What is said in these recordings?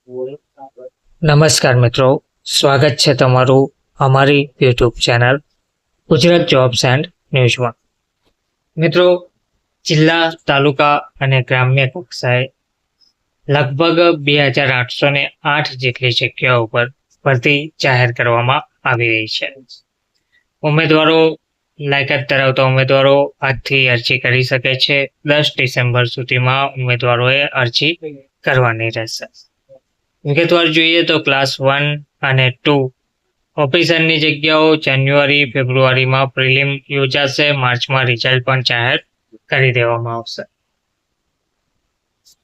નમસ્કાર મિત્રો, સ્વાગત છે તમારું અમારી YouTube channel Gujarat jobs and ન્યૂઝમાં. મિત્રો, જિલ્લા, તાલુકા અને ગ્રામ્ય કક્ષાએ લગભગ 2808 જેટલી જગ્યાઓ પર ભરતી જાહેર કરવામાં આવી રહી છે. ઉમેદવારો, લાયકાત ધરાવતા ઉમેદવારો આજથી અરજી કરી શકે છે. 10 ડિસેમ્બર સુધીમાં ઉમેદવારોએ અરજી કરવાની રહેશે. વિગતવાર જોઈએ તો ક્લાસ 1 અને 2 ઓફિસરની જગ્યાઓ જાન્યુઆરી ફેબ્રુઆરીમાં પ્રિલિમ યોજાશે. માર્ચમાં રિઝલ્ટ પણ જાહેર કરી દેવામાં આવશે.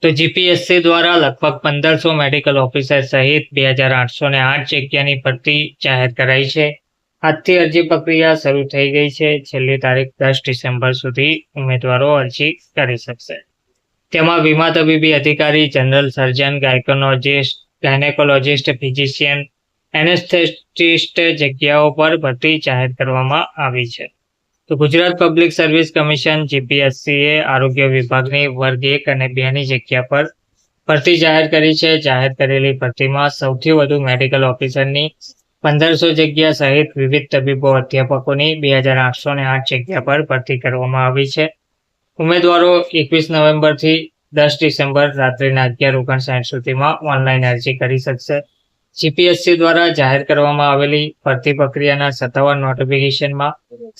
તો જીપીએસસી દ્વારા લગભગ 1500 મેડિકલ ઓફિસર સહિત 2808 જગ્યાની ભરતી જાહેર કરાઈ છે. આજથી અરજી પ્રક્રિયા શરૂ થઈ ગઈ છે. છેલ્લી તારીખ 10 ડિસેમ્બર સુધી ઉમેદવારો અરજી કરી શકશે. તેમાં વીમા તબીબી અધિકારી, જનરલ સર્જન, ગાયનેકોલોજિસ્ટ, ફિઝિશિયન, એનેસ્થેટિસ્ટ જગ્યાઓ પર ભરતી જાહેર કરવામાં આવી છે. તો ગુજરાત પબ્લિક સર્વિસ કમિશન જીપીએસસીએ આરોગ્ય વિભાગની વર્ગ 1 અને 2 ની જગ્યા પર ભરતી જાહેર કરી છે. જાહેર કરેલી ભરતીમાં સૌથી વધુ મેડિકલ ઓફિસરની 1500 જગ્યા સહિત વિવિધ તબીબો અધ્યાપકોની 2808 જગ્યા પર ભરતી કરવામાં આવી છે. ઉમેદવારો 21 નવેમ્બરથી 10 ડિસેમ્બર રાત્રિના 11:59 સુધીમાં ઓનલાઈન અરજી કરી શકશે. જીપીએસસી દ્વારા જાહેર કરવામાં આવેલી ભરતી પ્રક્રિયાના સત્તાવાર નોટિફિકેશનમાં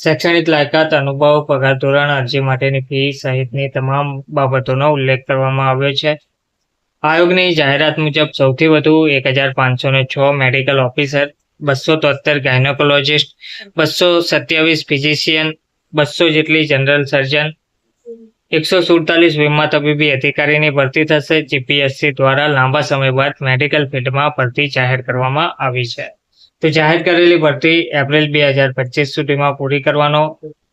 શૈક્ષણિક લાયકાત, અનુભવ, પગાર ધોરણ, અરજી માટેની ફી સહિતની તમામ બાબતોનો ઉલ્લેખ કરવામાં આવ્યો છે. આયોગની જાહેરાત મુજબ સૌથી વધુ 1506 મેડિકલ ઓફિસર, 273 ગાયનેકોલોજિસ્ટ, 227 ફિઝિશિયન, 200 જેટલી જનરલ સર્જન, 147 વીમા તબીબી અધિકારીની ભરતી થશે. જીપીએસસી દ્વારા લાંબા સમય બાદ મેડિકલ ફિલ્ડમાં ભરતી જાહેર કરવામાં આવી છે. તો જાહેર કરેલી ભરતી એપ્રિલ 2025 સુધીમાં પૂરી કરવાનો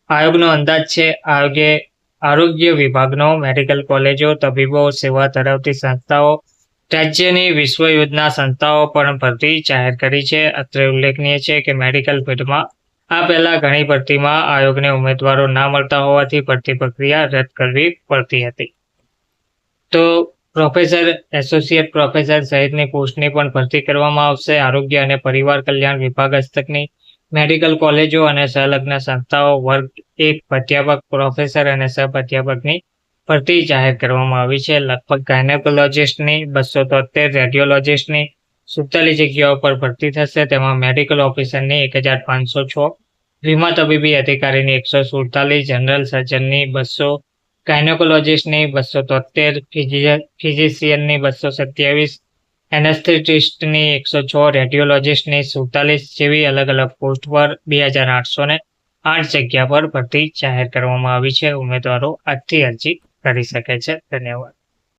આયોગનો અંદાજ છે. આયોગે આરોગ્ય વિભાગનો, મેડિકલ કોલેજો, તબીબો, સેવા ધરાવતી સંસ્થાઓ, રાજ્યની વિશ્વ યોજના સંસ્થાઓ પણ ભરતી જાહેર કરી છે. અત્રે ઉલ્લેખનીય છે કે મેડિકલ ફિલ્ડમાં આ પહેલા ઘણી ભરતીમાં આયોગને ઉમેદવારો ના મળતા હોવાથી ભરતી પ્રક્રિયા રદ કરવી પડતી હતી. તો પ્રોફેસર, એસોસિએટ પ્રોફેસર સહિતની પોસ્ટની પણ ભરતી કરવામાં આવશે. આરોગ્ય અને પરિવાર કલ્યાણ વિભાગ હસ્તકની મેડિકલ કોલેજો અને સંલગ્ન સંસ્થાઓ વર્ગ 1 અધ્યાપક, પ્રોફેસર અને સબ અધ્યાપકની ભરતી જાહેર કરવામાં આવી છે. લગભગ ગાયનેકોલોજિસ્ટની 273, રેડિયોલોજિસ્ટની 47 જગ્યાઓ પર ભરતી થશે. તેમાં મેડિકલ ઓફિસરની 1506, વીમા તબીબી અધિકારીની 147, જનરલ સર્જનની 200, ગાયનેકોલોજિસ્ટની 273, ફિઝિશિયનની 227, એનેસ્થેટિસ્ટની 106, રેડિયોલોજિસ્ટની 47 જેવી અલગ અલગ પોસ્ટ પર 2808 જગ્યા પર ભરતી જાહેર કરવામાં આવી છે. ઉમેદવારો આજથી અરજી કરી શકે છે. ધન્યવાદ.